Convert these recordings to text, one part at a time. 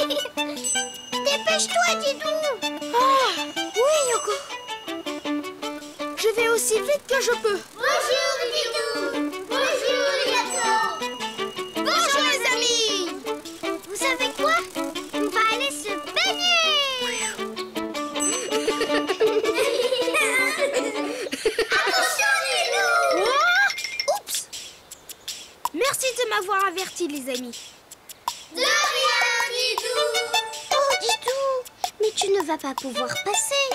Dépêche-toi, Didou. Ah, oui, Yoko. Je vais aussi vite que je peux. Bonjour, Didou. Bonjour, Yoko. Bonjour, les amis. Vous savez quoi? On va aller se baigner. Attention, Didou. Oh, oups. Merci de m'avoir averti, les amis. De rien, Didou. Oh, Didou, mais tu ne vas pas pouvoir passer.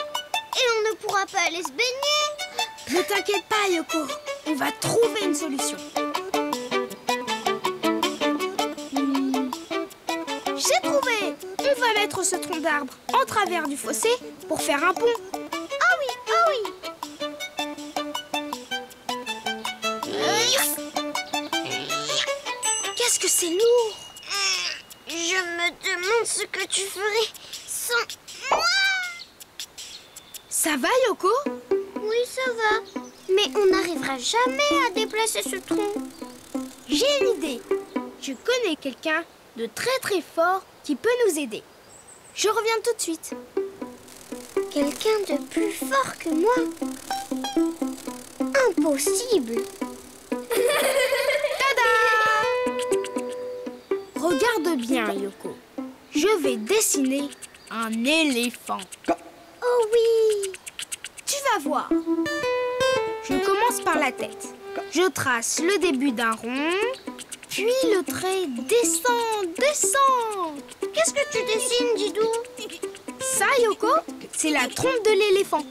Et on ne pourra pas aller se baigner. Ne t'inquiète pas, Yoko. On va trouver une solution. J'ai trouvé. On va mettre ce tronc d'arbre en travers du fossé pour faire un pont. Ah oui, ah oui. Qu'est-ce que c'est lourd? Je me demande ce que tu ferais sans moi. Ça va, Yoko? Oui, ça va. Mais on n'arrivera jamais à déplacer ce tronc. J'ai une idée. Je connais quelqu'un de très très fort qui peut nous aider. Je reviens tout de suite. Quelqu'un de plus fort que moi? Impossible. Tada! Regarde bien, Yoko. Je vais dessiner un éléphant. Oh oui. Tu vas voir. Je commence par la tête. Je trace le début d'un rond, puis le trait descend, descend. Qu'est-ce que tu dessines, Didou? Ça, Yoko, c'est la trompe de l'éléphant.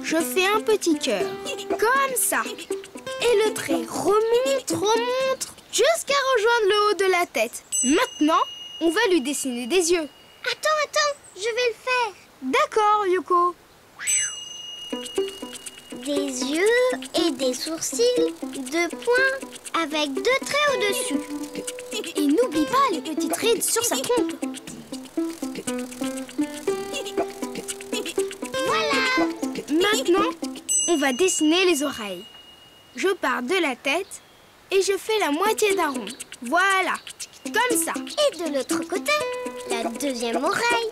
Je fais un petit cœur, comme ça. Et le trait remonte jusqu'à rejoindre le haut de la tête. Maintenant, on va lui dessiner des yeux. Attends, je vais le faire. D'accord, Yoko. Des yeux et des sourcils, 2 points avec 2 traits au-dessus. Et n'oublie pas les petits traits sur sa trompe. Voilà. Maintenant, on va dessiner les oreilles. Je pars de la tête et je fais la moitié d'un rond. Voilà, comme ça. Et de l'autre côté, la deuxième oreille.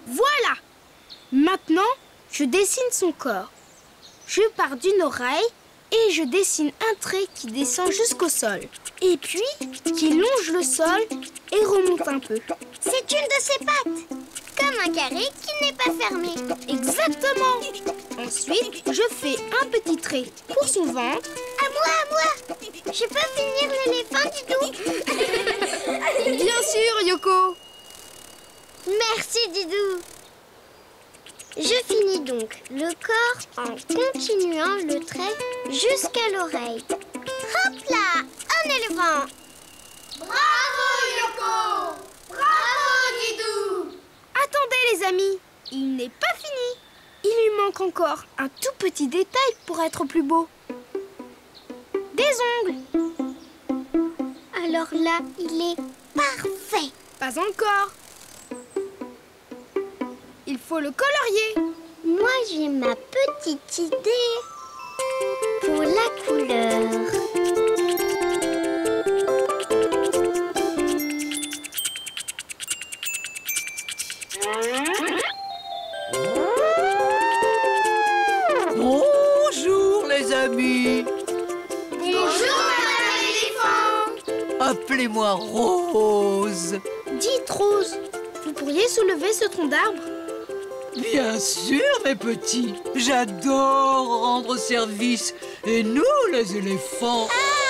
Voilà. Maintenant, je dessine son corps. Je pars d'une oreille et je dessine un trait qui descend jusqu'au sol. Et puis, qui longe le sol et remonte un peu. C'est une de ses pattes. Comme un carré qui n'est pas fermé. Exactement. Ensuite, je fais un petit trait pour son ventre. À moi. Je peux finir l'éléphant, Didou? Bien sûr, Yoko. Merci, Didou. Je finis donc le corps en continuant le trait jusqu'à l'oreille. Hop là, un éléphant. Bravo, Yoko. Bravo, Didou. Attendez, les amis, il n'est pas fini. Il lui manque encore un tout petit détail pour être plus beau. Des ongles. Alors là, il est parfait. Pas encore. Il faut le colorier. Moi, j'ai ma petite idée pour la couleur. Bonjour les amis. Bonjour, Madame l'éléphant. Appelez-moi Rose. Dites, Rose, vous pourriez soulever ce tronc d'arbre? Bien sûr, mes petits. J'adore rendre service. Et nous, les éléphants,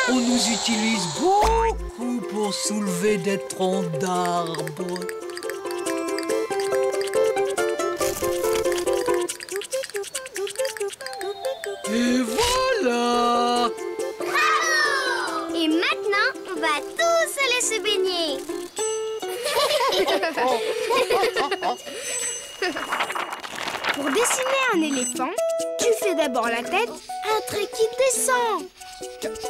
on nous utilise beaucoup pour soulever des troncs d'arbres. Et voilà. Bravo! Et maintenant, on va tous aller se baigner. Pour dessiner un éléphant, tu fais d'abord la tête, un trait qui descend.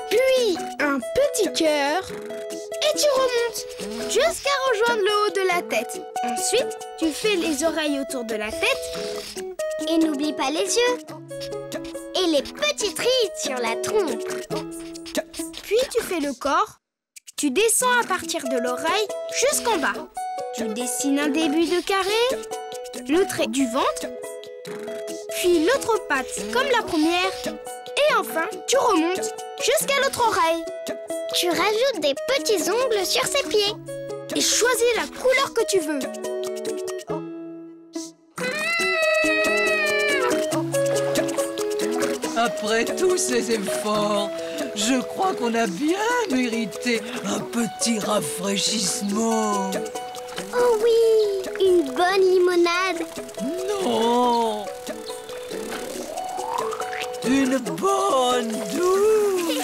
Puis un petit cœur. Et tu remontes jusqu'à rejoindre le haut de la tête. Ensuite, tu fais les oreilles autour de la tête. Et n'oublie pas les yeux. Et les petites rides sur la trompe. Puis tu fais le corps Tu descends à partir de l'oreille jusqu'en bas. Tu dessines un début de carré, le trait du ventre, puis l'autre patte comme la première. Et enfin, tu remontes jusqu'à l'autre oreille. Tu rajoutes des petits ongles sur ses pieds. Et choisis la couleur que tu veux. Après tous ces efforts, je crois qu'on a bien mérité un petit rafraîchissement. Oh oui, une bonne limonade. Non, une bonne douche.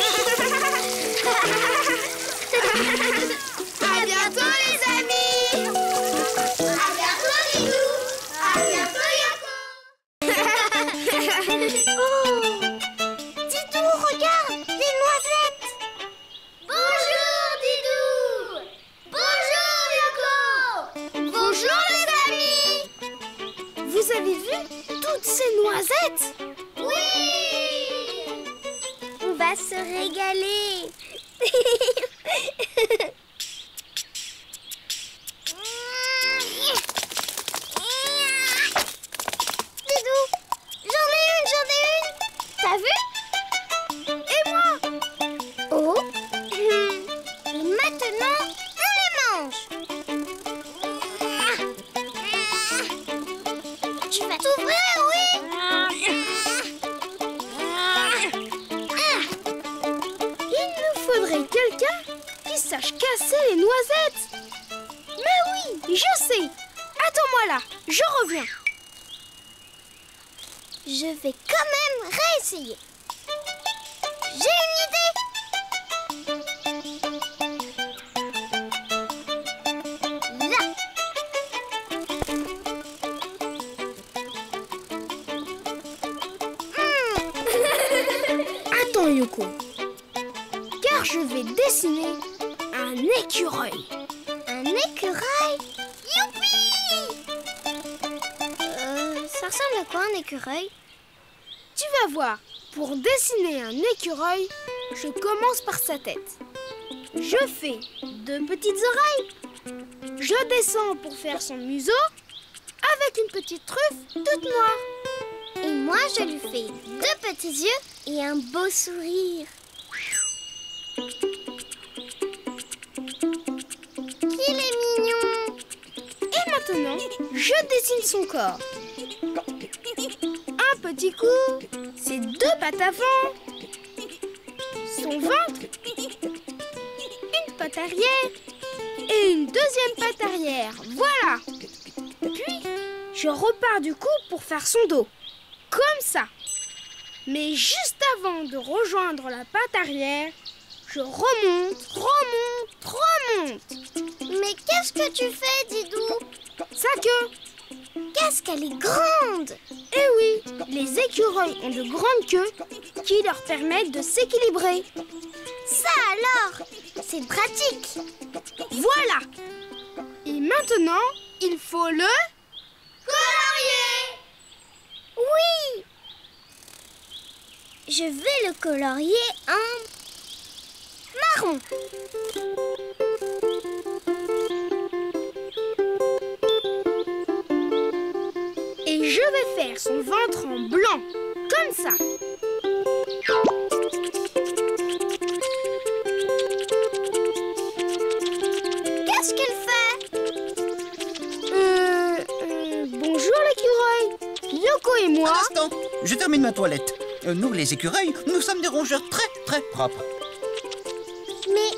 À bientôt les amis. À bientôt, Didou. À bientôt, Yoko. Oh, Didou, regarde, des noisettes. Bonjour, Didou. Bonjour, Yoko. Bonjour, les amis. Vous avez vu toutes ces noisettes? Oui. On va se régaler. Didou, j'en ai une. T'as vu? Et moi? Oh. Et maintenant, on les mange. Tu vas t'ouvrir, oui? Il nous faudrait quelqu'un qui sache casser les noisettes. Mais oui, je sais. Attends-moi là, je reviens. Je vais quand même réessayer. J'ai une idée. Là. Attends Yoko, car je vais dessiner un écureuil. Un écureuil. Youpi! Ça ressemble à quoi un écureuil? Tu vas voir, pour dessiner un écureuil, je commence par sa tête. Je fais 2 petites oreilles. Je descends pour faire son museau avec une petite truffe toute noire. Et moi, je lui fais 2 petits yeux et un beau sourire. Il est mignon. Et maintenant, je dessine son corps. Un petit cou, ses 2 pattes avant, son ventre, une patte arrière et une deuxième patte arrière. Voilà. Puis, je repars du cou pour faire son dos. Comme ça. Mais juste avant de rejoindre la patte arrière, je remonte. Mais qu'est-ce que tu fais, Didou? Sa queue. Qu'est-ce qu'elle est grande! Eh oui, les écureuils ont de grandes queues qui leur permettent de s'équilibrer. Ça alors, c'est pratique. Voilà. Et maintenant, il faut le... Colorier! Oui! Je vais le colorier en marron. Et je vais faire son ventre en blanc, comme ça. Qu'est-ce qu'elle fait? Bonjour l'écureuil. Yoko et moi... Un instant, je termine ma toilette. Nous, les écureuils, nous sommes des rongeurs très, très propres. Mais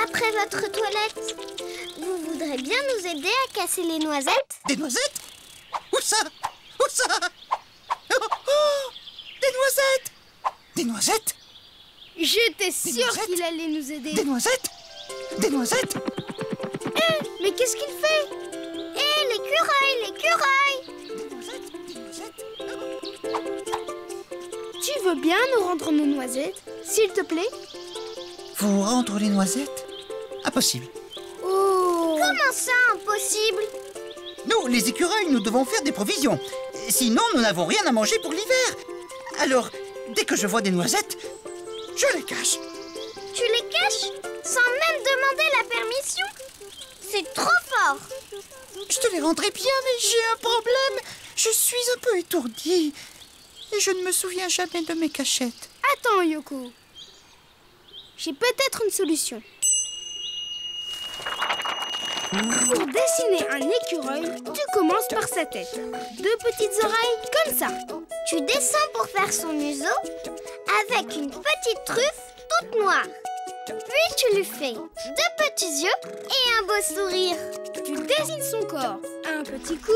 après votre toilette, vous voudrez bien nous aider à casser les noisettes? Des noisettes? Où ça? Où ça? Oh, des noisettes! Des noisettes? J'étais sûre noisettes? qu'il allait nous aider. Des noisettes? Des noisettes? Mais qu'est-ce qu'il fait? Hé, l'écureuil, l'écureuil! Des noisettes? Des noisettes? Tu veux bien nous rendre nos noisettes, s'il te plaît? Vous rendre les noisettes? Impossible. Oh! Comment ça, impossible? Nous, les écureuils, nous devons faire des provisions. Sinon, nous n'avons rien à manger pour l'hiver. Alors, dès que je vois des noisettes, je les cache. Tu les caches sans même demander la permission? C'est trop fort. Je te les rendrai bien, mais j'ai un problème. Je suis un peu étourdie. Et je ne me souviens jamais de mes cachettes. Attends, Yoko. J'ai peut-être une solution. Pour dessiner un écureuil, tu commences par sa tête. 2 petites oreilles, comme ça. Tu descends pour faire son museau avec une petite truffe toute noire. Puis tu lui fais 2 petits yeux et un beau sourire. Tu dessines son corps. Un petit cou,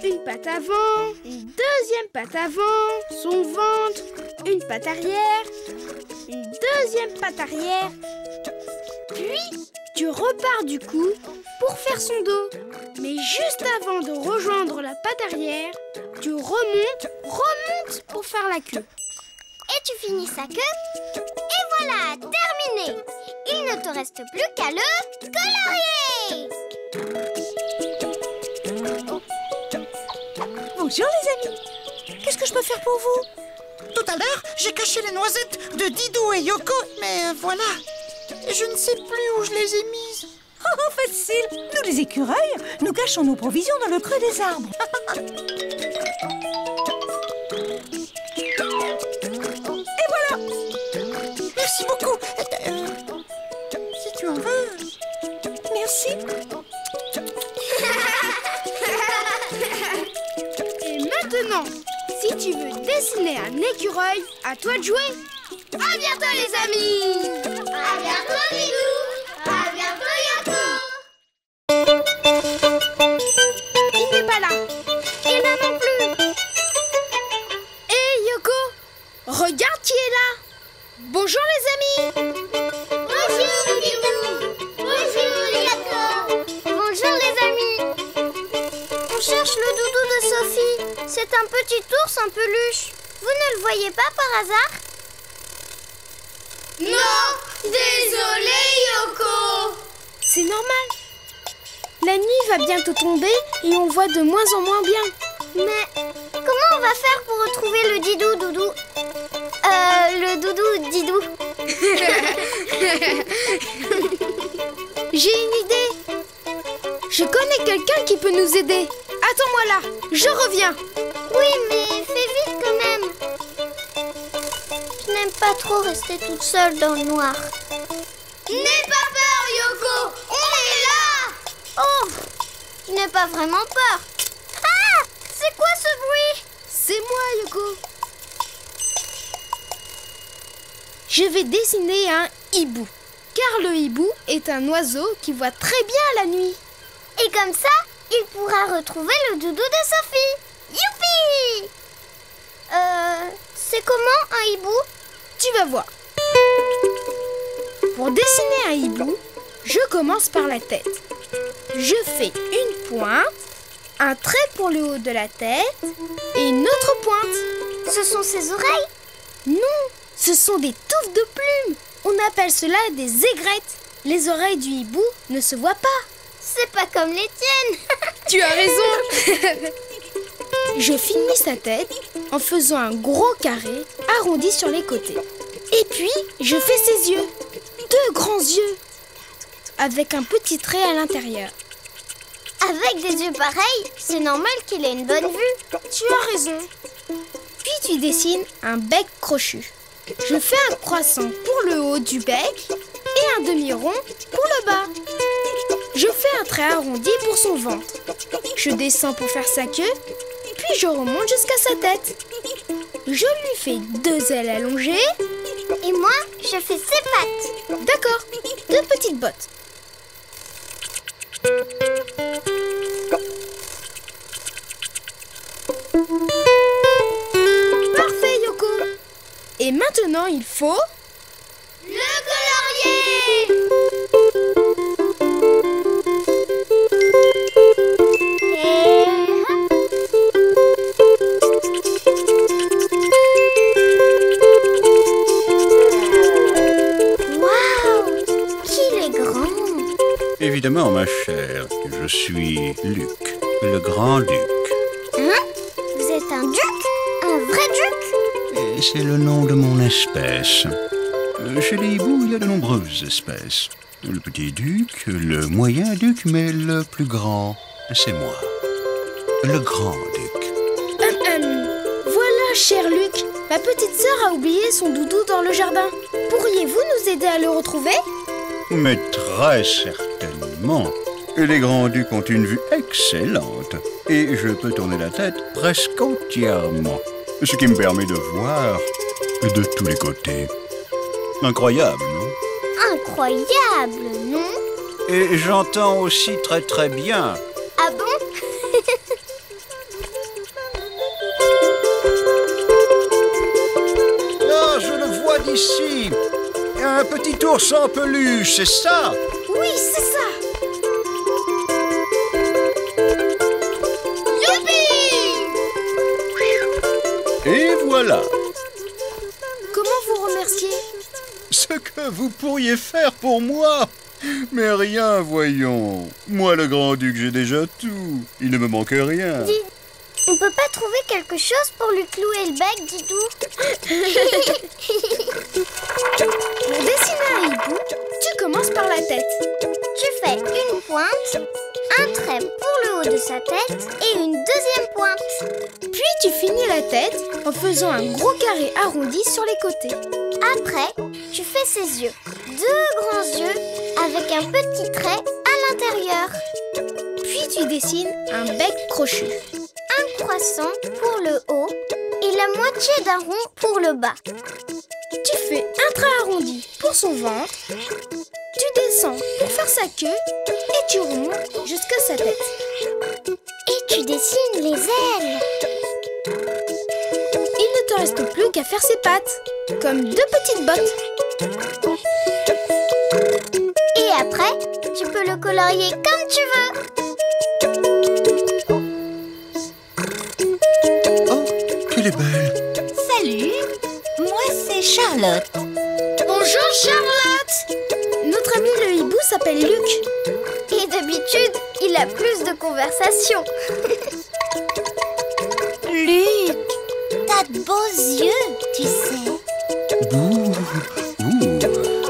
une patte avant, une deuxième patte avant, son ventre, une patte arrière, une deuxième patte arrière. Puis, tu repars du cou pour faire son dos. Mais juste avant de rejoindre la patte arrière, tu remontes pour faire la queue. Et tu finis sa queue. Et voilà, terminé. Il ne te reste plus qu'à le colorier. Bonjour les amis. Qu'est-ce que je peux faire pour vous? Tout à l'heure, j'ai caché les noisettes de Didou et Yoko, mais voilà. Je ne sais plus où je les ai mises. Oh, facile. Nous les écureuils, nous cachons nos provisions dans le creux des arbres. Et voilà. Merci beaucoup. Si tu en veux. Merci. Et maintenant, si tu veux dessiner un écureuil, à toi de jouer. À bientôt les amis. À bientôt, Didou. À bientôt, Yoko. Il n'est pas là. Et là non plus. Hé Yoko, regarde qui est là. Bonjour les amis. Bonjour, Didou. Bonjour, Yoko. Bonjour, les amis. On cherche le doudou de Sophie. C'est un petit ours en peluche. Vous ne le voyez pas par hasard? Non, désolé Yoko. C'est normal. La nuit va bientôt tomber et on voit de moins en moins bien. Mais comment on va faire pour retrouver le Didou doudou? Le doudou Didou. J'ai une idée. Je connais quelqu'un qui peut nous aider. Attends-moi là, je reviens. Oui, mais fais vite quand même. Je n'aime pas trop rester toute seule dans le noir. N'aie pas peur Yoko, on est là. Oh, je n'ai pas vraiment peur. Ah, c'est quoi ce bruit? C'est moi Yoko. Je vais dessiner un hibou. Car le hibou est un oiseau qui voit très bien la nuit. Et comme ça, il pourra retrouver le doudou de Sophie. Youpi! C'est comment un hibou? Tu vas voir. Pour dessiner un hibou, je commence par la tête. Je fais une pointe, un trait pour le haut de la tête et une autre pointe. Ce sont ses oreilles? Non, ce sont des touffes de plumes. On appelle cela des aigrettes. Les oreilles du hibou ne se voient pas. C'est pas comme les tiennes. Tu as raison. Je finis sa tête en faisant un gros carré arrondi sur les côtés. Et puis, je fais ses yeux. 2 grands yeux. Avec un petit trait à l'intérieur. Avec des yeux pareils, c'est normal qu'il ait une bonne vue. Tu as raison. Puis tu dessines un bec crochu. Je fais un croissant pour le haut du bec et un demi-rond pour le bas. Je fais un trait arrondi pour son ventre. Je descends pour faire sa queue, puis je remonte jusqu'à sa tête. Je lui fais 2 ailes allongées. Et moi, je fais ses pattes. D'accord, 2 petites bottes. Parfait, Yoko. Et maintenant, il faut... le colorier. Waouh, qu'il est grand. Évidemment, ma chère, je suis Luc, le grand duc. Hein? Vous êtes un duc? Un vrai duc? Et c'est le nom de mon espèce. Chez les hiboux, il y a de nombreuses espèces. Le petit duc, le moyen duc, mais le plus grand, c'est moi. Le grand duc. Voilà, cher Luc, ma petite sœur a oublié son doudou dans le jardin. Pourriez-vous nous aider à le retrouver? Mais très certainement. Les grands-ducs ont une vue excellente et je peux tourner la tête presque entièrement, ce qui me permet de voir de tous les côtés. Incroyable, non? Incroyable, non? Et j'entends aussi très très bien. Ah bon? Ah, je le vois d'ici. Un petit ours en peluche, c'est ça? Oui, c'est ça. Et voilà. Comment vous remercier? Ce que vous pourriez faire pour moi. Mais rien, voyons. Moi, le grand-duc, j'ai déjà tout. Il ne me manque rien. Dis, on peut pas trouver quelque chose pour lui clouer le bec, Didou? Pour dessiner un hibou, tu commences par la tête. Tu fais une pointe, un trait pour le haut de sa tête et une deuxième pointe. Puis tu finis la tête en faisant un gros carré arrondi sur les côtés. Après, tu fais ses yeux. Deux grands yeux avec un petit trait à l'intérieur. Puis tu dessines un bec crochu. Un croissant pour le haut et la moitié d'un rond pour le bas. Tu fais un trait arrondi pour son ventre. Tu descends pour faire sa queue et tu remontes jusqu'à sa tête. Et tu dessines les ailes. Il ne te reste plus qu'à faire ses pattes, comme deux petites bottes. Et après, tu peux le colorier comme tu veux. Oh, qu'elle est belle. Salut, moi c'est Charlotte. Bonjour Charlotte. Notre ami le hibou s'appelle Luc. Et d'habitude, il a plus de conversation. Luc, t'as de beaux yeux, tu sais. Ouh.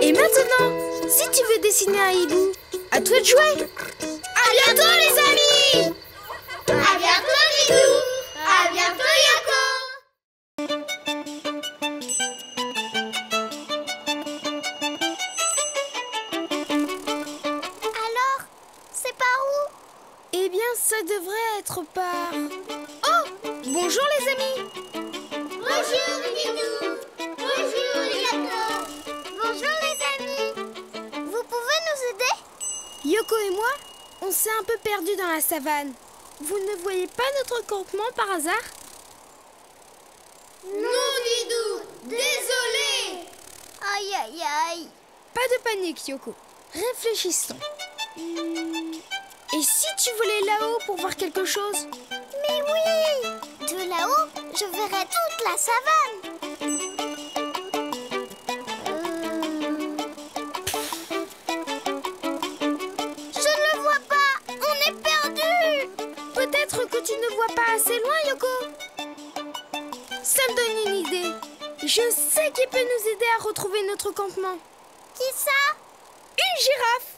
Et maintenant, si tu veux dessiner un hibou, à toi de jouer. À bientôt les amis. À bientôt, Didou. À bientôt, Yoko. Alors, c'est par où? Eh bien, ça devrait être par... Oh, bonjour les amis. Bonjour, Didou. Bonjour, Yoko. Bonjour, les amis. Vous pouvez nous aider? Yoko et moi, on s'est un peu perdus dans la savane. Vous ne voyez pas notre campement par hasard? Non, Didou. Désolé. Aïe, aïe, aïe. Pas de panique, Yoko. Réfléchissons. Et si tu volais là-haut pour voir quelque chose? Mais oui. De là-haut, je verrai toute la savane. Je ne le vois pas. On est perdu. Peut-être que tu ne vois pas assez loin, Yoko. Ça me donne une idée. Je sais qui peut nous aider à retrouver notre campement. Qui ça? Une girafe.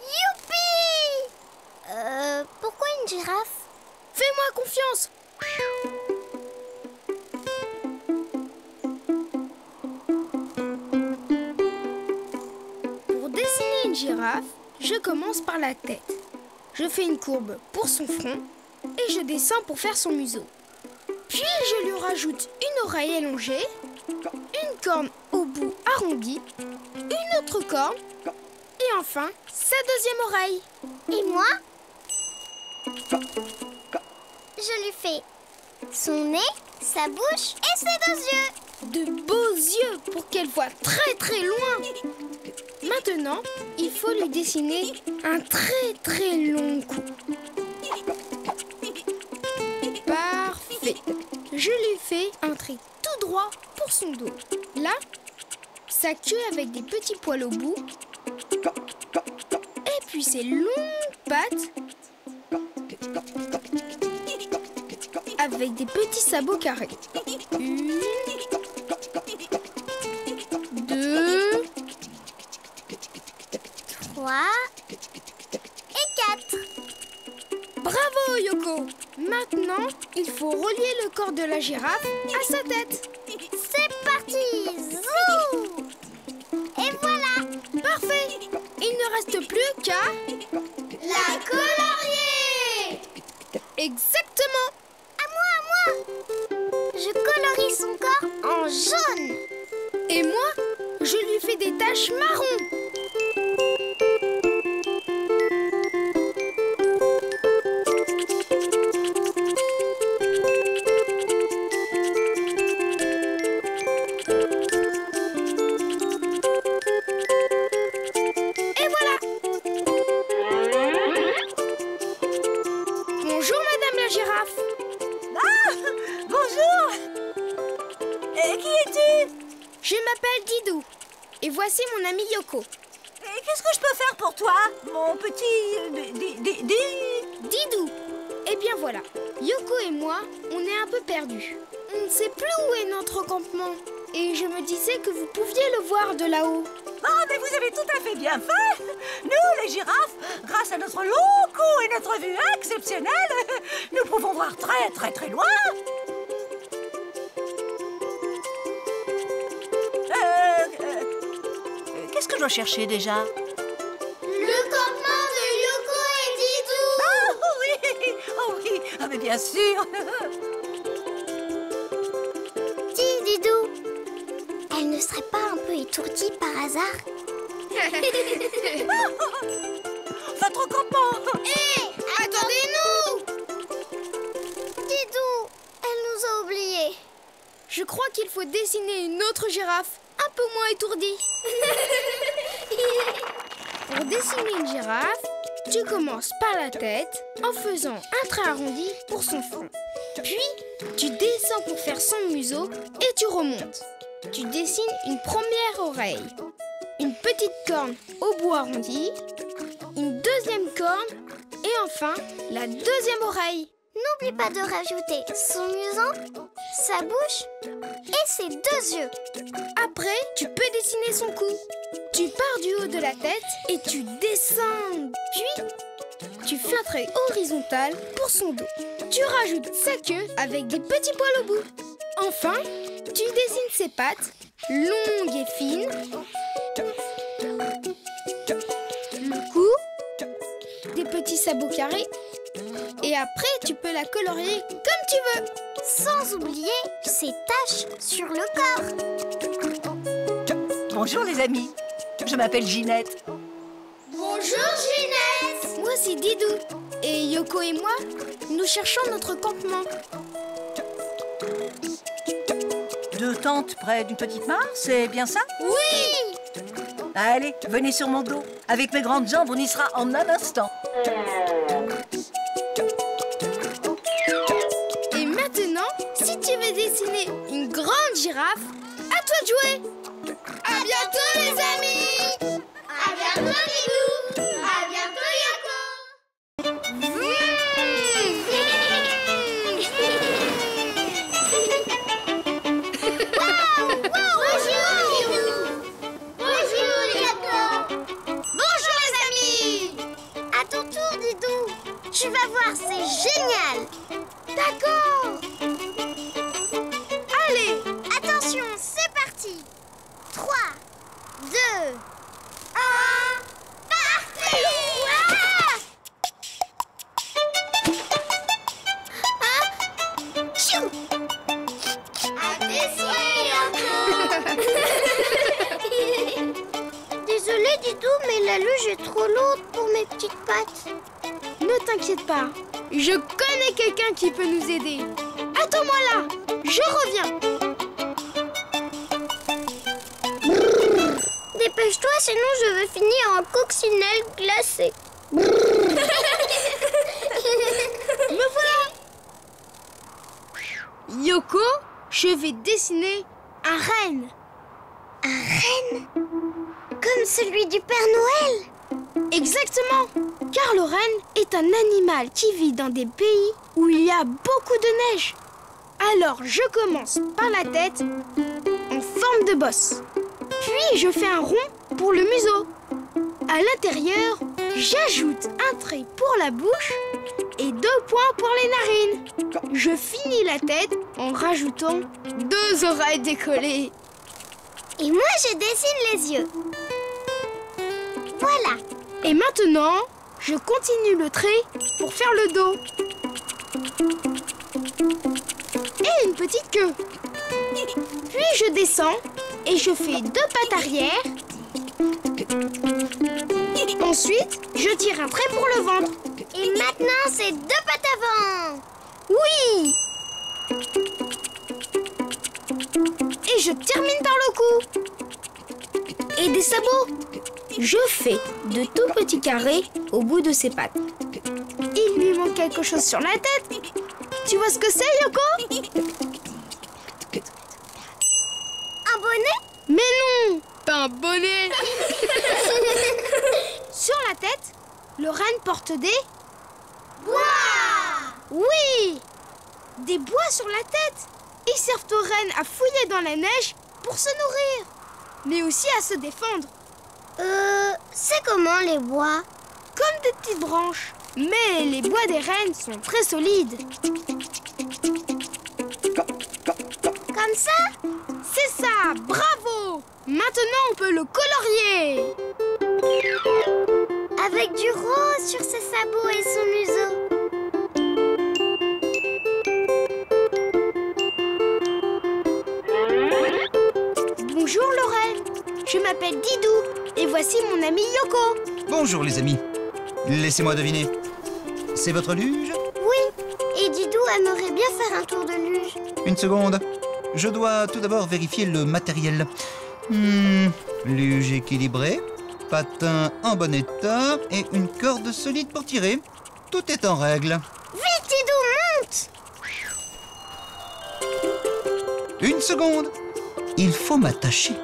Youpi. Pourquoi une girafe? Fais-moi confiance. Pour dessiner une girafe, je commence par la tête. Je fais une courbe pour son front et je descends pour faire son museau. Puis je lui rajoute une oreille allongée, une corne au bout arrondie, une autre corne et enfin sa deuxième oreille. Et moi? Je lui fais son nez, sa bouche et ses deux yeux. De beaux yeux pour qu'elle voie très très loin. Maintenant, il faut lui dessiner un très très long cou. Parfait. Je lui fais un trait tout droit pour son dos. Là, sa queue avec des petits poils au bout. Et puis ses longues pattes avec des petits sabots carrés. 1, 2, 3, Bravo, Yoko! Maintenant, il faut relier le corps de la girafe à sa tête. C'est parti! Zou! Et voilà! Parfait! Il ne reste plus qu'à... La colorier! Exactement! À moi! Je colorie son corps en jaune. Et moi, je lui fais des taches marron. Et voilà! Bonjour, Madame la girafe. Ah, bonjour. Et qui es-tu? Je m'appelle Didou. Et voici mon ami Yoko. Et qu'est-ce que je peux faire pour toi, mon petit... Didou! Eh bien voilà, Yoko et moi, on est un peu perdus. On ne sait plus où est notre campement. Et je me disais que vous pouviez le voir de là-haut. Ah, mais vous avez tout à fait bien fait. Nous, les girafes, grâce à notre long cou et notre vue exceptionnelle, nous pouvons voir très très très loin. Qu'est-ce que je dois chercher déjà? Le campement de Yoko et Didou. Ah oui, oh oui, ah mais bien sûr. Dis, Didou, elle ne serait pas un peu étourdie par hasard? Votre campement. Hé, attendez-nous! Didou, elle nous a oubliés. Je crois qu'il faut dessiner une autre girafe, un peu moins étourdie. Pour dessiner une girafe, tu commences par la tête en faisant un trait arrondi pour son front. Puis, tu descends pour faire son museau et tu remontes. Tu dessines une première oreille, une petite corne au bout arrondi, une deuxième corne et enfin la deuxième oreille. N'oublie pas de rajouter son museau, sa bouche et ses deux yeux. Après, tu peux dessiner son cou. Tu pars du haut de la tête et tu descends. Puis, tu fais un trait horizontal pour son dos. Tu rajoutes sa queue avec des petits poils au bout. Enfin, tu dessines ses pattes, longues et fines. Le cou, des petits sabots carrés. Et après, tu peux la colorier comme tu veux. Sans oublier ses taches sur le corps. Bonjour les amis, je m'appelle Ginette. Bonjour Ginette. Moi, c'est Didou. Et Yoko et moi, nous cherchons notre campement. Deux tentes près d'une petite mare, c'est bien ça? Oui. Allez, venez sur mon dos. Avec mes grandes jambes, on y sera en un instant. Et maintenant, si tu veux dessiner une grande girafe, à toi de jouer. À bientôt les amis. À bientôt Didou. À bientôt Yoko. Bonjour Didou. Bonjour Yoko. Bonjour les amis. À ton tour Didou. Tu vas voir, c'est génial. D'accord. Allez, Attention, c'est parti. 3, 2, 1, parti. Tchou. À tes souhaits, Yoko. Désolée, Didou, mais la luge est trop lourde pour mes petites pattes. ne t'inquiète pas. Je connais quelqu'un qui peut nous aider. Attends-moi là, je reviens. Dépêche-toi, sinon je vais finir en coccinelle glacée. Me voilà. Yoko, je vais dessiner un renne. Un renne? Comme celui du Père Noël? Exactement, car le renne est un animal qui vit dans des pays où il y a beaucoup de neige. Alors je commence par la tête en forme de bosse. Puis je fais un rond pour le museau. À l'intérieur, j'ajoute un trait pour la bouche et 2 points pour les narines. Je finis la tête en rajoutant 2 oreilles décollées. Et moi, je dessine les yeux. Voilà. Et maintenant, je continue le trait pour faire le dos. Et une petite queue. Puis je descends et je fais 2 pattes arrière. Ensuite, je tire un trait pour le ventre. Et maintenant, c'est 2 pattes avant. Oui! Et je termine par le cou. Et des sabots. Je fais de tout petits carrés au bout de ses pattes. Il lui manque quelque chose sur la tête. Tu vois ce que c'est, Yoko? Un bonnet? Mais non, pas un bonnet. Sur la tête, le renne porte des... Bois! Oui! Des bois sur la tête. Ils servent aux rennes à fouiller dans la neige pour se nourrir, mais aussi à se défendre. C'est comment les bois? Comme des petites branches. Mais les bois des rennes sont très solides. Comme ça? C'est ça, bravo! Maintenant, on peut le colorier. Avec du rose sur ses sabots et son museau. Bonjour Lorraine, je m'appelle Didou et voici mon ami Yoko. Bonjour les amis. Laissez-moi deviner. C'est votre luge? Oui, et Didou aimerait bien faire un tour de luge. Une seconde. Je dois tout d'abord vérifier le matériel. Luge équilibrée, patin en bon état et une corde solide pour tirer. Tout est en règle. Vite Didou, monte! Une seconde. Il faut m'attacher.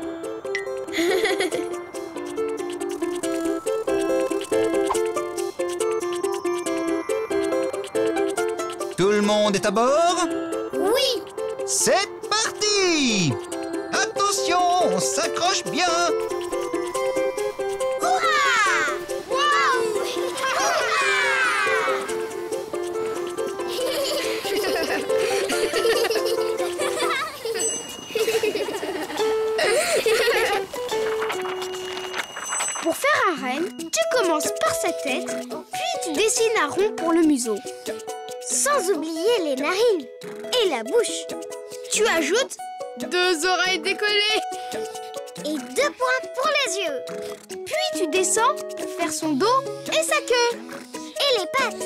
Tout le monde est à bord? Oui! C'est parti! Attention, on s'accroche bien! Hurrah! Waouh! Pour faire un renne, tu commences par sa tête, puis tu dessines un rond pour le museau. Sans oublier les narines et la bouche. Tu ajoutes 2 oreilles décollées. Et 2 points pour les yeux. Puis tu descends pour faire son dos et sa queue. Et les pattes.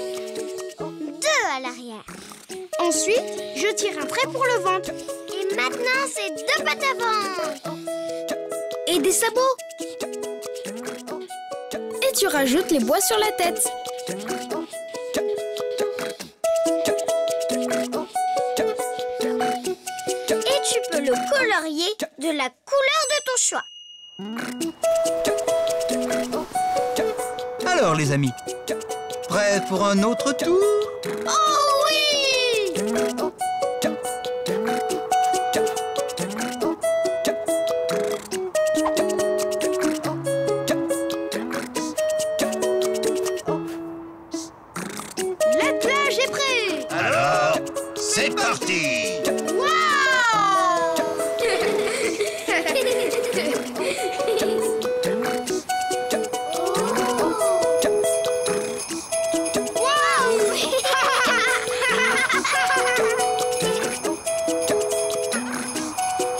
2 à l'arrière. Ensuite, je tire un trait pour le ventre. Et maintenant, c'est 2 pattes avant. Et des sabots. Et tu rajoutes les bois sur la tête. Et tu peux le colorier de la couleur de ton choix. Alors les amis, prêts pour un autre tour? Oh oui! L'attelage est prêt. Alors, c'est parti!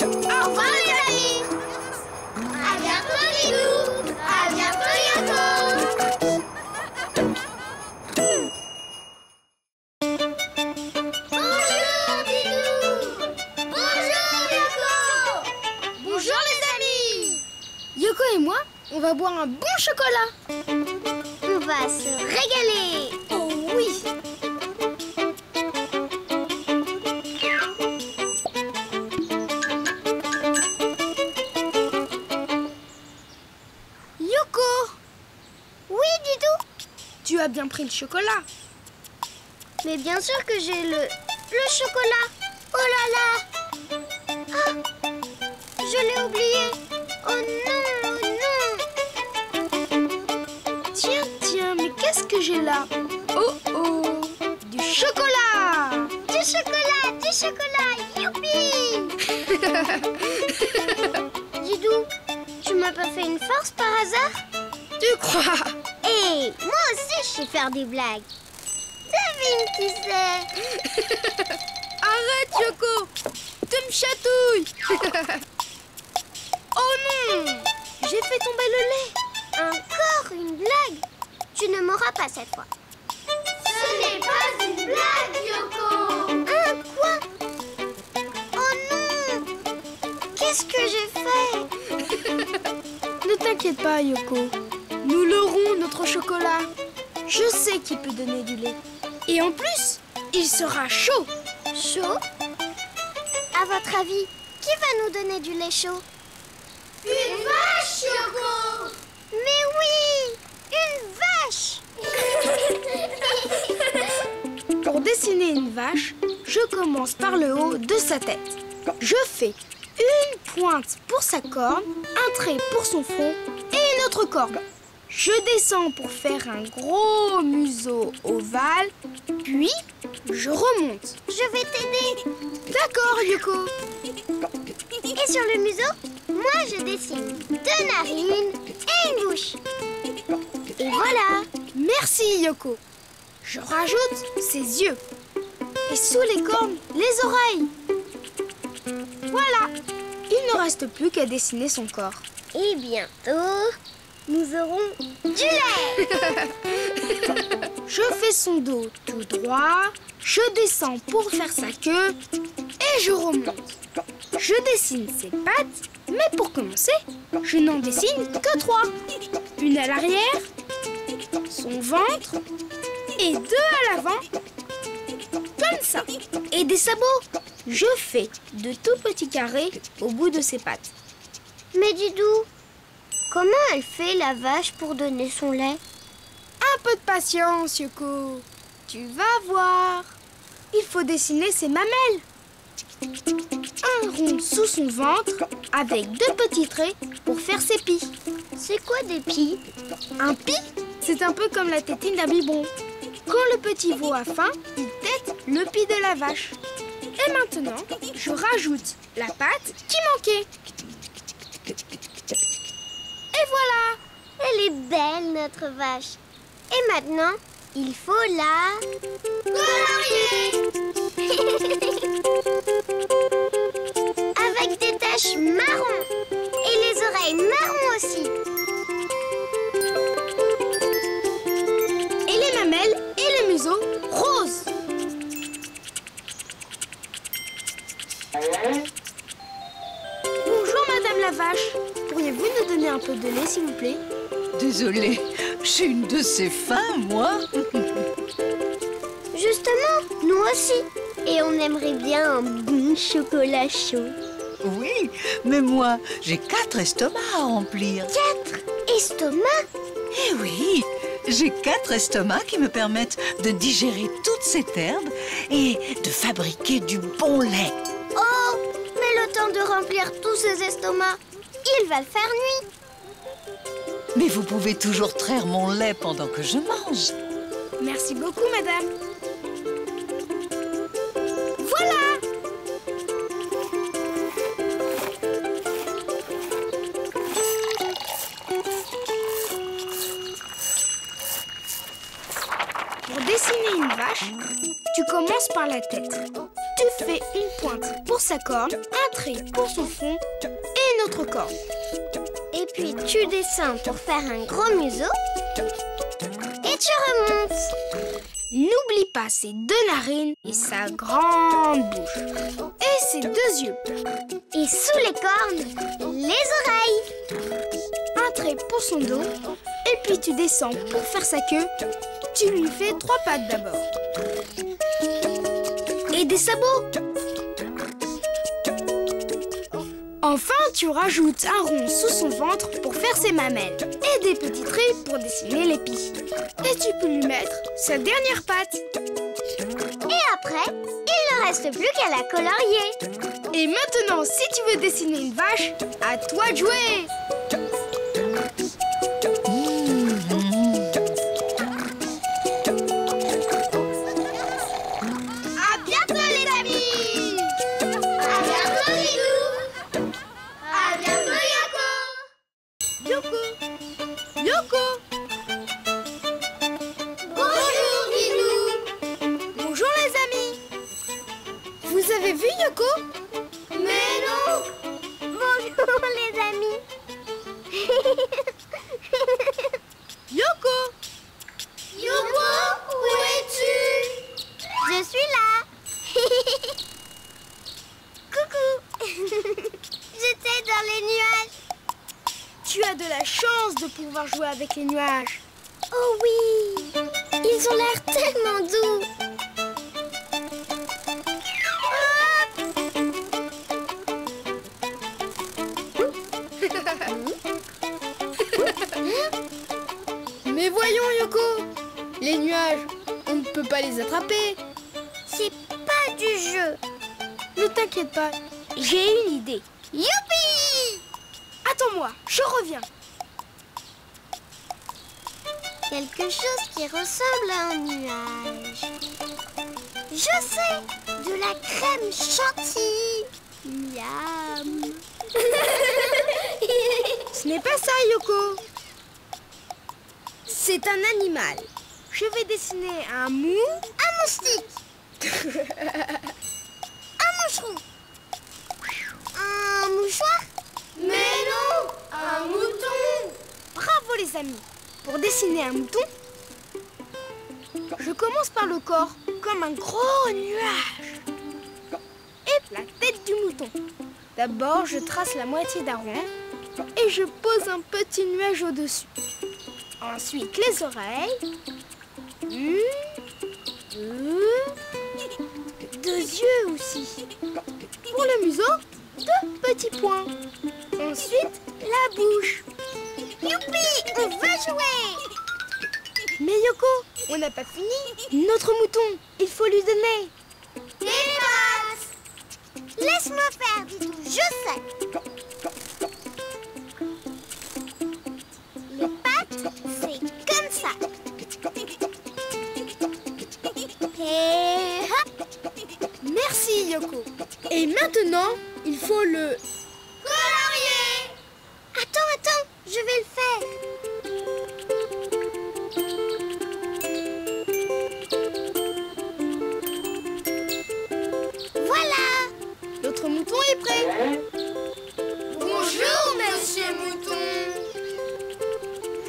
Au revoir les amis. À bientôt Didou. À bientôt Yoko. Bonjour Didou. Bonjour Yoko. Bonjour les amis. Yoko et moi, on va boire un bon chocolat. On va se régaler. Oh oui. Yoko, Oui Didou. tu as bien pris le chocolat. Mais bien sûr que j'ai le chocolat. Oh là là. Ah, je l'ai oublié. Oh non, oh non. Tiens, mais qu'est-ce que j'ai là? Oh oh. Du chocolat! Du chocolat, youpi! Didou, tu m'as pas fait une farce par hasard? Tu crois? Hé, moi aussi je sais faire des blagues. Devine qui c'est? Arrête, Yoko! Tu me chatouilles! Oh non! J'ai fait tomber le lait! Encore une blague? Tu ne m'auras pas cette fois. Ce n'est pas une blague, Yoko! Quoi? Oh non! Qu'est-ce que j'ai fait? Ne t'inquiète pas, Yoko. Nous l'aurons, notre chocolat. Je sais qu'il peut donner du lait. Et en plus, il sera chaud. Chaud? À votre avis, qui va nous donner du lait chaud? Une vache, Yoko! Mais oui! Une vache! Pour dessiner une vache, je commence par le haut de sa tête. Je fais une pointe pour sa corne, un trait pour son front et une autre corne. Je descends pour faire un gros museau ovale, puis je remonte. Je vais t'aider. D'accord, Yoko. Et sur le museau, moi je dessine 2 narines et une bouche. Et voilà. Merci, Yoko. Je rajoute ses yeux. Et sous les cornes, les oreilles. Voilà. Il ne reste plus qu'à dessiner son corps. Et bientôt, nous aurons du lait. Je fais son dos tout droit, je descends pour faire sa queue et je remonte. Je dessine ses pattes, mais pour commencer, je n'en dessine que 3. Une à l'arrière, son ventre et 2 à l'avant, comme ça. Et des sabots. Je fais de tout petits carrés au bout de ses pattes. Mais Didou, comment elle fait la vache pour donner son lait? Un peu de patience, Yoko. Tu vas voir. Il faut dessiner ses mamelles. Un rond sous son ventre avec 2 petits traits pour faire ses pieds. C'est quoi des pieds? Un pie, c'est un peu comme la tétine d'un biberon. Quand le petit veau a faim, il tète le pie de la vache. Et maintenant, je rajoute la pâte qui manquait. Et voilà! Elle est belle, notre vache. Et maintenant, il faut la colorier. Avec des taches marron. Et les oreilles marron aussi. Et les mamelles et le museau rose. Bonjour, Madame la vache. Pourriez-vous nous donner un peu de lait, s'il vous plaît? Désolée, j'ai une de ces faim, moi. Justement, nous aussi. Et on aimerait bien un bon chocolat chaud. Oui, mais moi, j'ai 4 estomacs à remplir. 4 estomacs? Eh oui, j'ai 4 estomacs qui me permettent de digérer toute cette herbe et de fabriquer du bon lait. Oh, mais le temps de remplir tous ces estomacs, il va le faire nuit. Mais vous pouvez toujours traire mon lait pendant que je mange. Merci beaucoup, madame. Voilà! Pour dessiner une vache, tu commences par la tête. Tu fais une pointe pour sa corne, un trait pour son front et une autre corne. Et puis tu descends pour faire un gros museau. Et tu remontes. N'oublie pas ses 2 narines et sa grande bouche. Et ses 2 yeux. Et sous les cornes, les oreilles. Un trait pour son dos. Et puis tu descends pour faire sa queue. Tu lui fais 3 pattes d'abord. Et des sabots. Enfin, tu rajoutes un rond sous son ventre pour faire ses mamelles. Et des petits traits pour dessiner les pieds. Et tu peux lui mettre sa dernière patte. Et après, il ne reste plus qu'à la colorier. Et maintenant, si tu veux dessiner une vache, à toi de jouer. vu, Yoko? Mais non! Bonjour les amis! Yoko! Yoko, où es-tu? Je suis là! Coucou! J'étais dans les nuages. Tu as de la chance de pouvoir jouer avec les nuages. Oh oui! Ils ont l'air tellement doux. Mais voyons, Yoko! Les nuages, on ne peut pas les attraper. C'est pas du jeu. Ne t'inquiète pas, j'ai une idée. Youpi! Attends-moi, je reviens. Quelque chose qui ressemble à un nuage. Je sais! De la crème chantilly. Miam! Ce n'est pas ça, Yoko. C'est un animal. Je vais dessiner un mou. Un moustique. Un moucheron. Un mouchoir. Mais non, un mouton. Bravo les amis. Pour dessiner un mouton, je commence par le corps, comme un gros nuage. Et la tête du mouton. D'abord, je trace la moitié d'un rond et je pose un petit nuage au-dessus. Ensuite, les oreilles. Deux yeux aussi. Pour le museau, deux petits points. Ensuite, la bouche. Youpi! On va jouer! Mais Yoko, on n'a pas fini. Notre mouton, il faut lui donner. Des pattes! Laisse-moi faire, Didou, je sais. Les pattes, c'est comme ça. Et hop! Merci Yoko. Et maintenant, il faut le... Colorier! Attends, je vais le faire. Voilà! Notre mouton est prêt. Bonjour, monsieur mouton.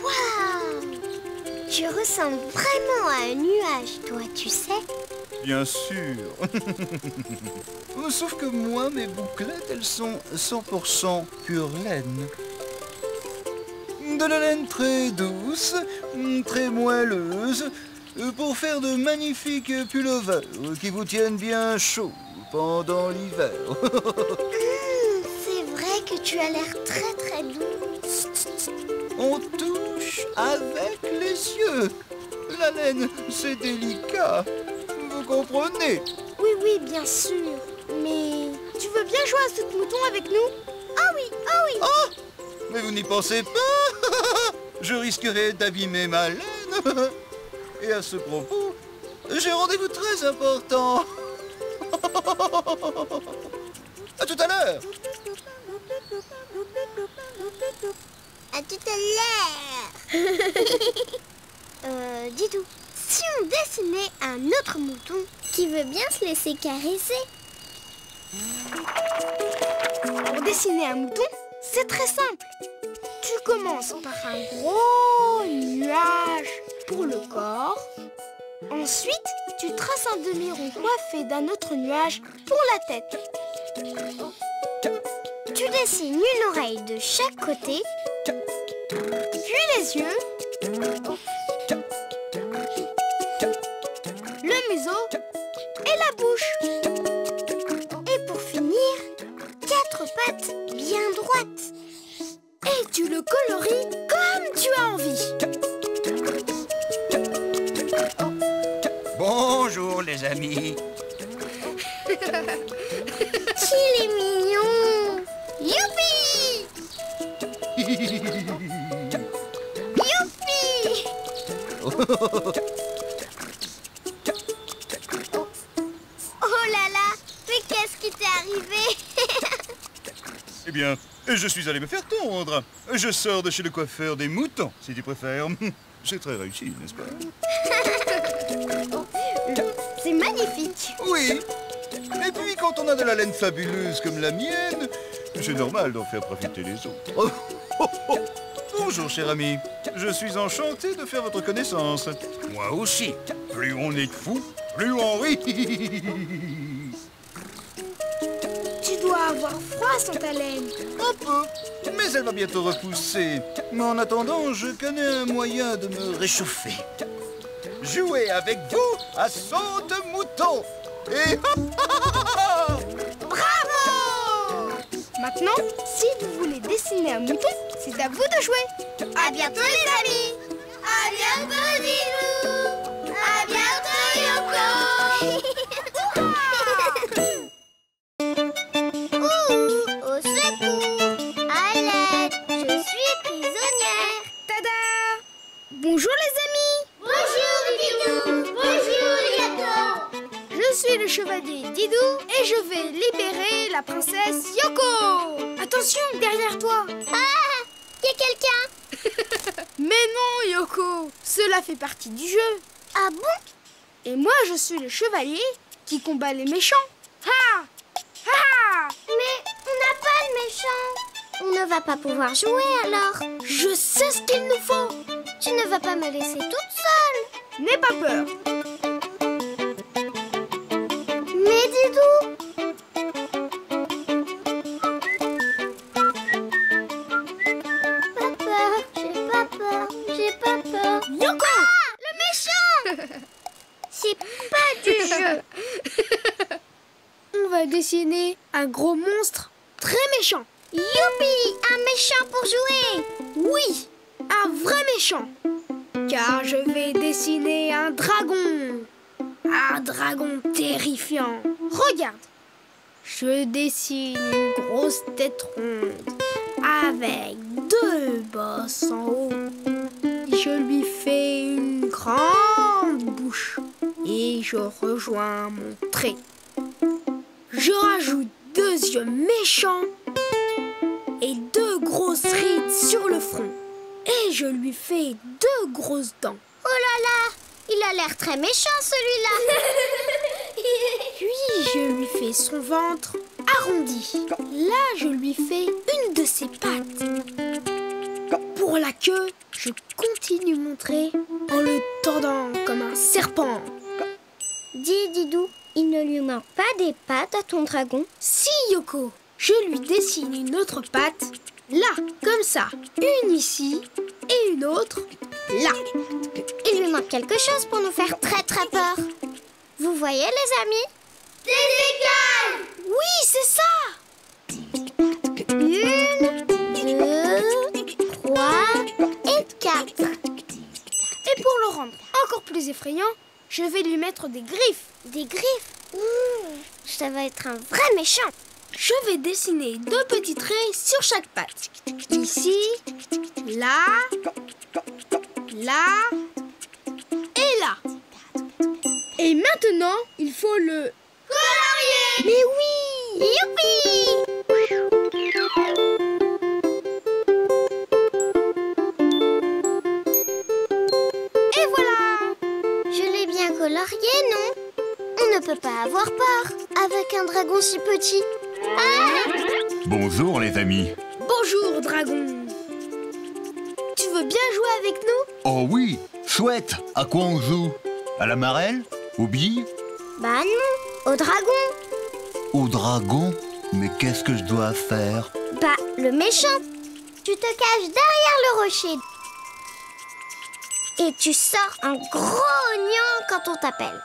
Waouh! Tu ressembles vraiment à un nuage, toi, tu sais? Bien sûr. Sauf que moi, mes bouclettes, elles sont 100% pure laine. De la laine très douce, très moelleuse, pour faire de magnifiques pullovers qui vous tiennent bien chaud pendant l'hiver. C'est vrai que tu as l'air très très doux. On touche avec les yeux. La laine, c'est délicat. Vous comprenez? Oui, bien sûr. Mais tu veux bien jouer à ce mouton avec nous? Oh oui! Oh! Mais vous n'y pensez pas? Je risquerais d'abîmer ma laine. Et à ce propos, j'ai un rendez-vous très important. À tout à l'heure. À tout à l'heure. Didou, si on dessinait un autre mouton qui veut bien se laisser caresser? Pour dessiner un mouton, c'est très simple. Tu commences par un gros nuage pour le corps. Ensuite, tu traces un demi-rond coiffé d'un autre nuage pour la tête. Tu dessines une oreille de chaque côté, Puis les yeux, le museau et la bouche. et pour finir, 4 pattes bien droites. Et tu le colories comme tu as envie. Bonjour les amis. Qu'il est mignon! Youpi! Youpi! Oh là là! Mais qu'est-ce qui t'est arrivé? Eh bien, je suis allé me faire tondre. Je sors de chez le coiffeur des moutons, si tu préfères. C'est très réussi, n'est-ce pas? C'est magnifique! Oui. Et puis quand on a de la laine fabuleuse comme la mienne, c'est normal d'en faire profiter les autres. Oh, oh, oh. Bonjour, cher ami. Je suis enchanté de faire votre connaissance. Moi aussi. Plus on est de fous, plus on rit. Tu dois avoir froid sans ta laine. Un peu, mais elle va bientôt repousser. Mais en attendant, je connais un moyen de me réchauffer. Jouer avec vous à saute-mouton. Et Bravo! Maintenant, si vous voulez dessiner un mouton, c'est à vous de jouer. À bientôt les amis. À bientôt Didou. À bientôt Yoko. Ouh, au secours. À l'aide, je suis prisonnière. Tada! Bonjour les amis! Bonjour Didou. Bonjour Yoko. Je suis le chevalier Didou et je vais libérer la princesse Yoko. Attention, derrière toi. Ah, y a quelqu'un? Mais non, Yoko, cela fait partie du jeu. Ah bon? Et moi, je suis le chevalier qui combat les méchants. Ha! Ha! Mais on n'a pas de méchant. On ne va pas pouvoir jouer alors. Je sais ce qu'il nous faut. Tu ne vas pas me laisser toute seule. N'aie pas peur. Mais Didou, pas peur, j'ai pas peur, j'ai pas peur. Yoko! Ah, le méchant. C'est pas du jeu. On va dessiner un gros monstre très méchant. Youpi, un méchant pour jouer. Oui, un vrai méchant. Car je vais dessiner un dragon. Un dragon terrifiant. Regarde. Je dessine une grosse tête ronde avec 2 bosses en haut. Je lui fais une grande bouche et je rejoins mon trait. Je rajoute 2 yeux méchants et 2 grosses rides sur le front. Et je lui fais 2 grosses dents. Oh là là, il a l'air très méchant celui-là. Puis je lui fais son ventre arrondi. Là, je lui fais une de ses pattes. Pour la queue, je continue mon trait en le tordant comme un serpent. Dis Didou, il ne lui manque pas des pattes à ton dragon? Si, Yoko, je lui dessine une autre patte, là, comme ça. Une ici et une autre là. Il lui manque quelque chose pour nous faire très très peur. Vous voyez les amis? Des écailles! Oui, c'est ça! 1, 2, 3 et 4. Et pour le rendre encore plus effrayant, je vais lui mettre des griffes. Des griffes? Ça va être un vrai méchant. Je vais dessiner 2 petits traits sur chaque patte. Ici, là, là et là. Et maintenant, il faut le... Colorier! Mais oui! Youpi! Et voilà! Je l'ai bien colorié, non? On ne peut pas avoir peur avec un dragon si petit. Ah! Bonjour les amis. Bonjour, dragon. Tu veux bien jouer avec nous? Oh oui, chouette. À quoi on joue? À la marelle? Aux billes? Bah non, au dragon. Au dragon? Mais qu'est-ce que je dois faire? Bah, le méchant. Tu te caches derrière le rocher. Et tu sors un grognant quand on t'appelle.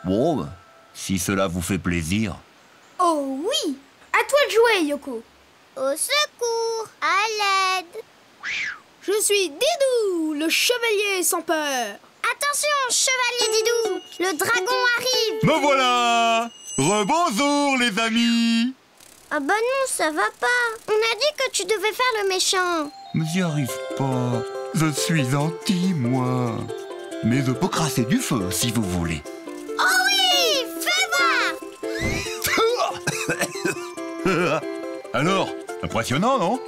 Bon, bah, si cela vous fait plaisir. Oh oui! À toi de jouer, Yoko. Au secours, à l'aide. Je suis Didou, le chevalier sans peur. Attention, chevalier Didou, le dragon arrive. Me voilà! Rebonjour les amis! Ah bah non, ça va pas. On a dit que tu devais faire le méchant. Mais j'y arrive pas. Je suis gentil, moi. Mais je peux crasser du feu, si vous voulez. Oh oui, fais voir. Alors, impressionnant, non?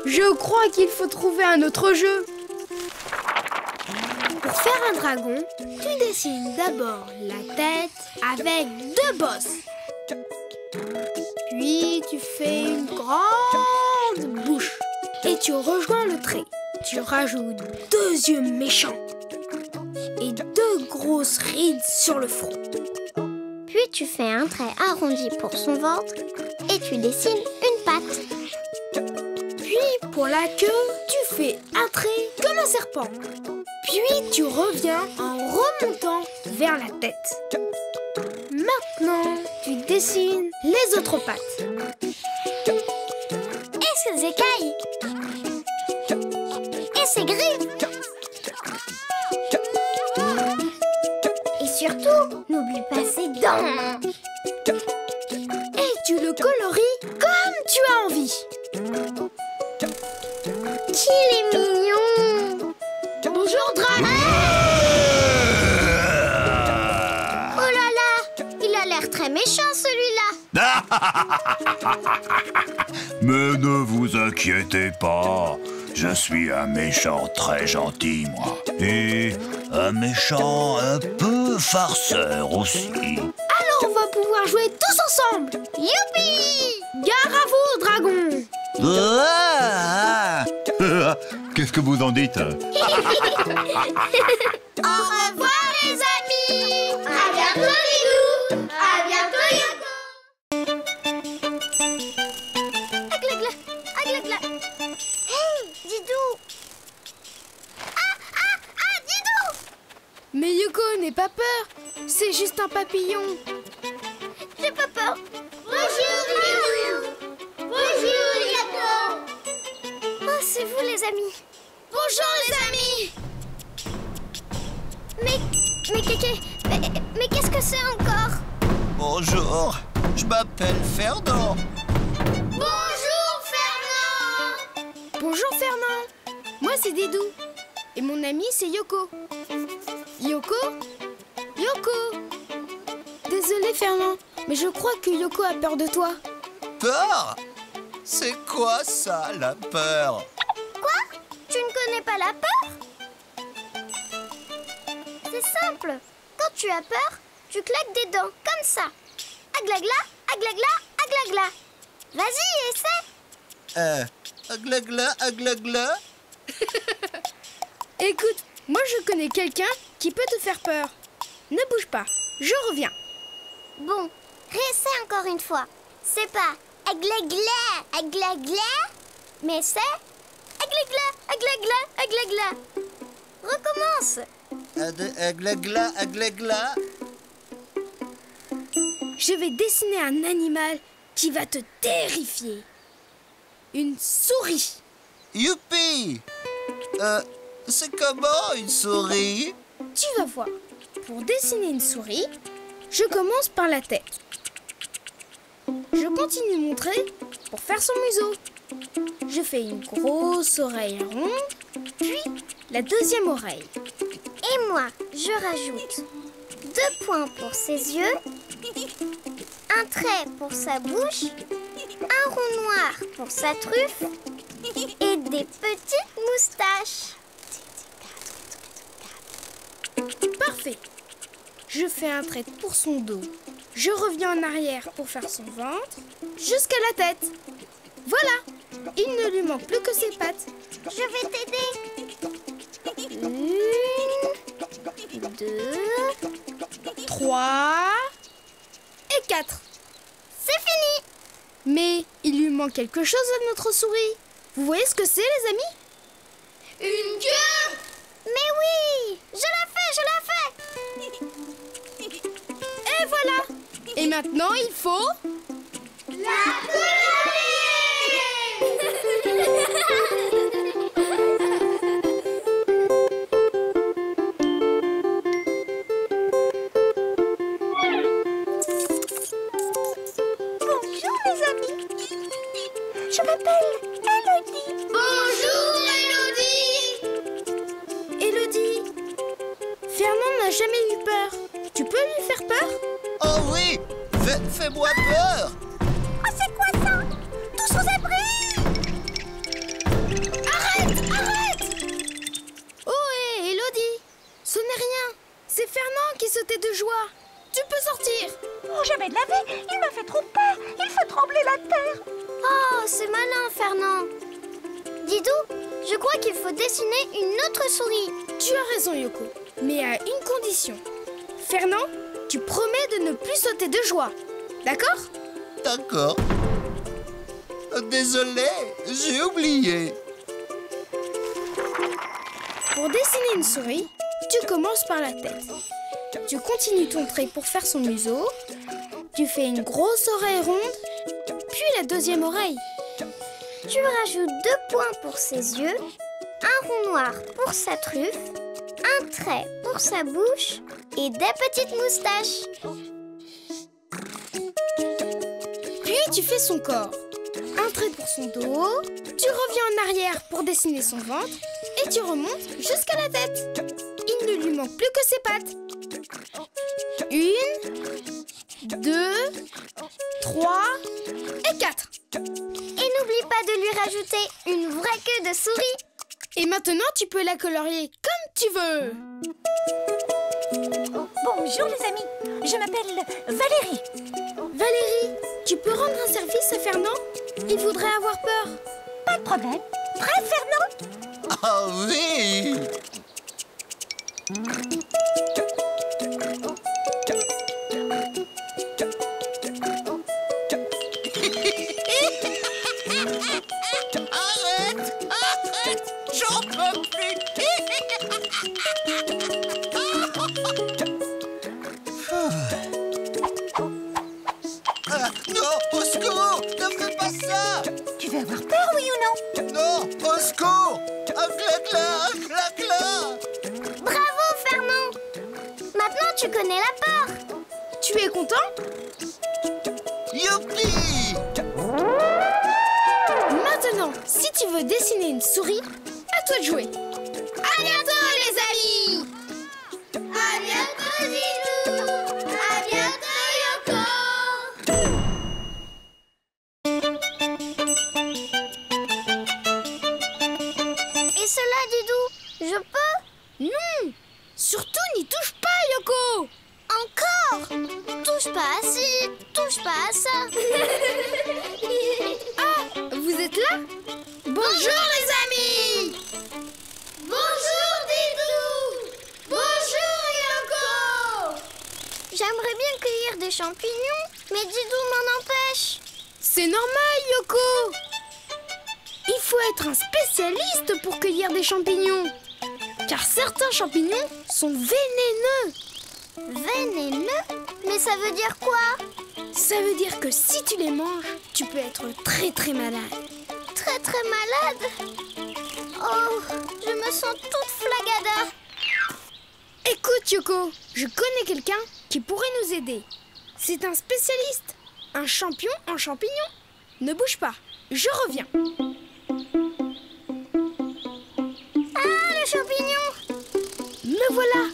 Je crois qu'il faut trouver un autre jeu. Pour faire un dragon, tu dessines d'abord la tête avec 2 bosses. Puis tu fais une grande bouche. Et tu rejoins le trait. Tu rajoutes 2 yeux méchants. Et 2 grosses rides sur le front. Puis tu fais un trait arrondi pour son ventre et tu dessines une patte. Puis pour la queue, tu fais un trait comme un serpent. Puis tu reviens en remontant vers la tête. Maintenant, tu dessines les autres pattes. Et ses écailles. Et ses griffes. Et surtout, n'oublie pas ses dents. Et tu le colories comme tu as envie. Qu'il est mignon. Bonjour, Dragon. Oh là là, il a l'air très méchant celui-là. Mais ne vous inquiétez pas, je suis un méchant très gentil, moi. Et un méchant un peu farceur aussi. Alors on va pouvoir jouer tous ensemble. Youpi! Gare à vous, Dragon. Qu'est-ce que vous en dites? Au revoir les amis. À bientôt Lilou. À bientôt Yoko. Aglagla, aglagla. Hey, Didou. Ah, Didou. Mais Yoko, n'aie pas peur. C'est juste un papillon. J'ai pas peur. Bonjour Didou. Bonjour Yoko. Oh, c'est vous les amis. Bonjour les amis. Mais qu'est-ce que c'est encore? Bonjour, je m'appelle Fernand. Bonjour Fernand. Bonjour Fernand. Moi c'est Didou. Et mon ami c'est Yoko. Yoko? Yoko! Désolé Fernand, mais je crois que Yoko a peur de toi. Peur? C'est quoi ça, la peur? Quoi? Tu ne connais pas la peur? C'est simple. Quand tu as peur, tu claques des dents, comme ça. Aglagla, aglagla, aglagla. Vas-y, essaie. Aglagla, aglagla. Écoute, moi je connais quelqu'un qui peut te faire peur. Ne bouge pas, je reviens. Bon, réessaie encore une fois. C'est pas aglagla, aglagla, mais c'est aglagla, aglagla, aglagla. Recommence. Aglagla, aglagla. Je vais dessiner un animal qui va te terrifier. Une souris. Youpi! C'est comment une souris? Tu vas voir. Pour dessiner une souris, je commence par la tête. Je continue mon trait pour faire son museau. Je fais une grosse oreille ronde, puis la deuxième oreille. Et moi, je rajoute 2 points pour ses yeux, un trait pour sa bouche, un rond noir pour sa truffe et des petites moustaches. Parfait. Je fais un trait pour son dos. Je reviens en arrière pour faire son ventre, jusqu'à la tête. Voilà. Il ne lui manque plus que ses pattes. Je vais t'aider. 1, 2, 3 et 4. c'est fini. Mais il lui manque quelque chose à notre souris. Vous voyez ce que c'est, les amis? Une queue. Mais oui, je l'ai fait. Et voilà. Et maintenant, il faut... La colorer. Bonjour les amis. Je m'appelle Elodie. Bonjour Elodie. Élodie, Fernand n'a jamais eu peur. Tu peux lui faire peur? Oh oui! Fais-moi peur! Oh, c'est quoi ça? Tous aux abris. Arrête! Oh, hé, Élodie, ce n'est rien. C'est Fernand qui sautait de joie. tu peux sortir. Oh, jamais de la vie. Il m'a fait trop peur. Il fait trembler la terre. Oh, c'est malin, Fernand. Didou, je crois qu'il faut dessiner une autre souris. Tu as raison, Yoko, mais à une condition. Fernand, tu promets de ne plus sauter de joie, d'accord? D'accord. Désolé, j'ai oublié. Pour dessiner une souris, tu commences par la tête. Tu continues ton trait pour faire son museau. Tu fais une grosse oreille ronde, puis la deuxième oreille. Tu rajoutes 2 points pour ses yeux, un rond noir pour sa truffe, un trait pour sa bouche et des petites moustaches. Puis tu fais son corps. Un trait pour son dos, tu reviens en arrière pour dessiner son ventre et tu remontes jusqu'à la tête. Il ne lui manque plus que ses pattes. 1, 2, 3 et 4. Et n'oublie pas de lui rajouter une vraie queue de souris. Et maintenant, tu peux la colorier comme tu veux. Bonjour les amis, je m'appelle Valérie. Valérie, tu peux rendre un service à Fernand? Il voudrait avoir peur. Pas de problème. Prêt, Fernand? Ah oui. Arrête, j'en peux plus. Ah, non, au secours, ne fais pas ça. Tu veux avoir peur, oui ou non? Non, au secours. Un clac-clac. Bravo, Fernand. Maintenant, tu connais la peur. Tu es content? Youpi. Maintenant, si tu veux dessiner une souris, à toi de jouer. À bientôt, les amis! À bientôt, Didou. À bientôt, Yoko. Et cela, Didou, je peux? Non! Surtout n'y touche pas, Yoko! Encore? Touche pas à ci, touche pas à ça. Ah, vous êtes là? Bonjour, les amis! Bonjour, Didou. Bonjour, Yoko. J'aimerais bien cueillir des champignons, mais Didou m'en empêche. C'est normal, Yoko! Il faut être un spécialiste pour cueillir des champignons. Car certains champignons sont vénéneux. Vénéneux? Mais ça veut dire quoi? Ça veut dire que si tu les manges, tu peux être très très malade. Très très malade? Oh, je me sens toute flagada. Écoute, Yoko, je connais quelqu'un qui pourrait nous aider. C'est un spécialiste, un champion en champignons. Ne bouge pas, je reviens. Ah, le champignon! Me voilà.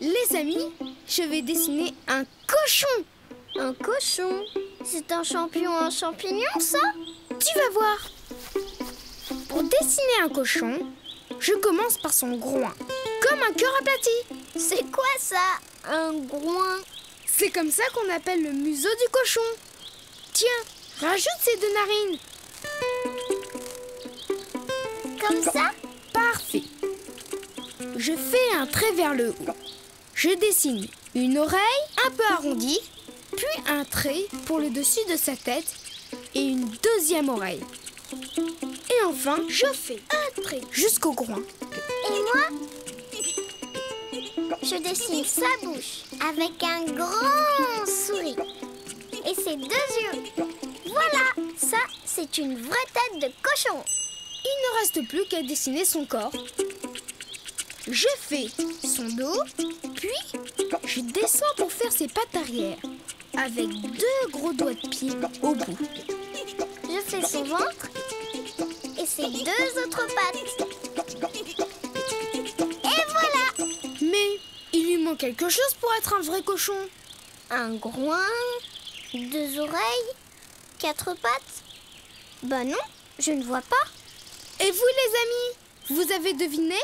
Les amis, je vais dessiner un cochon. Un cochon? C'est un champignon en champignon, ça? Tu vas voir. Pour dessiner un cochon, je commence par son groin, comme un cœur aplati. C'est quoi ça, un groin? C'est comme ça qu'on appelle le museau du cochon. Tiens, rajoute ces 2 narines. Comme ça? Parfait. Je fais un trait vers le haut. Je dessine une oreille un peu arrondie, puis un trait pour le dessus de sa tête et une deuxième oreille. Et enfin, je fais un trait jusqu'au groin. Et moi? Je dessine sa bouche avec un grand sourire. Et ses 2 yeux. Voilà, ça, c'est une vraie tête de cochon. Il ne reste plus qu'à dessiner son corps. Je fais son dos, puis je descends pour faire ses pattes arrière, avec 2 gros doigts de pied au bout. Je fais son ventre et ses 2 autres pattes. Et voilà! Mais il lui manque quelque chose pour être un vrai cochon. Un groin, 2 oreilles, 4 pattes. Bah non, je ne vois pas. Et vous, les amis, vous avez deviné?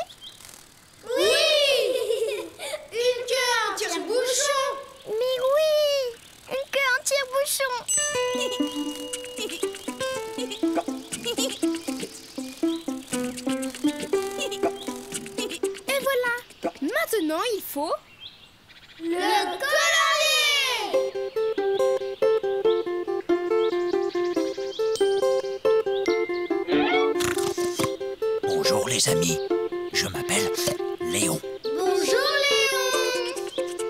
bouchon. Et voilà. Maintenant, il faut... Le colorier! Bonjour les amis, je m'appelle Léon. Bonjour Léon!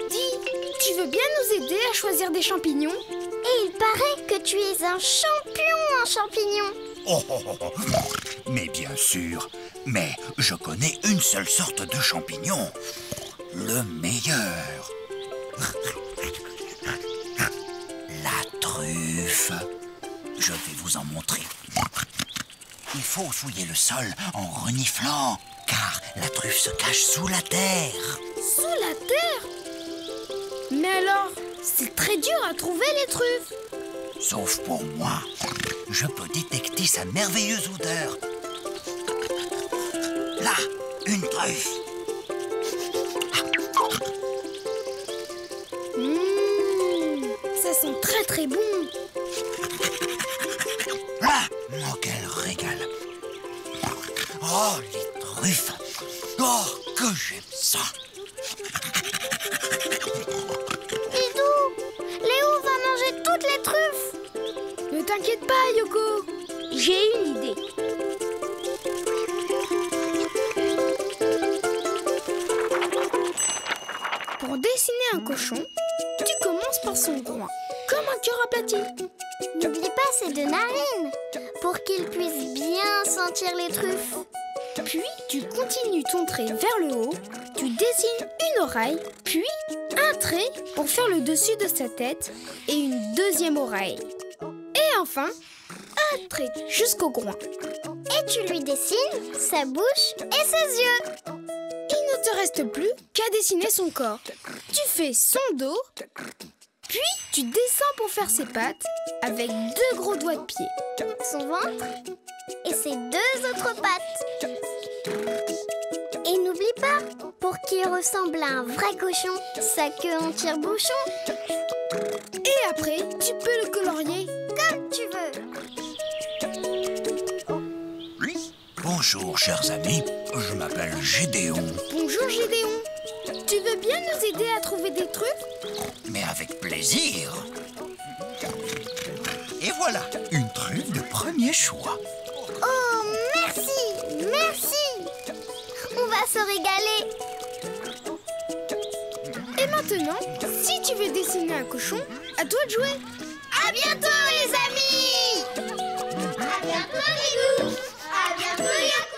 Dis, tu veux bien nous aider à choisir des champignons? Et il paraît que tu es un champion en champignons. Oh, mais bien sûr, mais je connais une seule sorte de champignon, le meilleur. La truffe. Je vais vous en montrer. Il faut fouiller le sol en reniflant, car la truffe se cache sous la terre. Sous la terre? Mais alors, c'est très dur à trouver les truffes. Sauf pour moi, je peux détecter sa merveilleuse odeur. Là, une truffe. Ça sent très très bon. Là, oh, quel régal. Oh, les truffes. Oh, que j'aime ça. Bidou, Léo va manger toutes les truffes. Ne t'inquiète pas, Yoko. J'ai une idée. Pour dessiner un cochon, tu commences par son groin, comme un cœur aplati. N'oublie pas ses deux narines, pour qu'il puisse bien sentir les truffes. Puis, tu continues ton trait vers le haut, tu dessines une oreille, puis un trait pour faire le dessus de sa tête et une deuxième oreille. Et enfin, un trait jusqu'au groin. Et tu lui dessines sa bouche et ses yeux. Il ne te reste plus qu'à dessiner son corps. Tu fais son dos, puis tu descends pour faire ses pattes avec deux gros doigts de pied. Son ventre et ses deux autres pattes. Et n'oublie pas, pour qu'il ressemble à un vrai cochon, sa queue en tire-bouchon. Et après, tu peux le colorier Comme tu veux. Bonjour, chers amis. Je m'appelle Gédéon. Bonjour Gédéon. Tu veux bien nous aider à trouver des truffes? Mais avec plaisir. Et voilà, une truffe de premier choix. Oh, merci, merci. On va se régaler. Et maintenant, si tu veux dessiner un cochon, à toi de jouer. À bientôt les amis. À bientôt Bidou. À bientôt Yoko.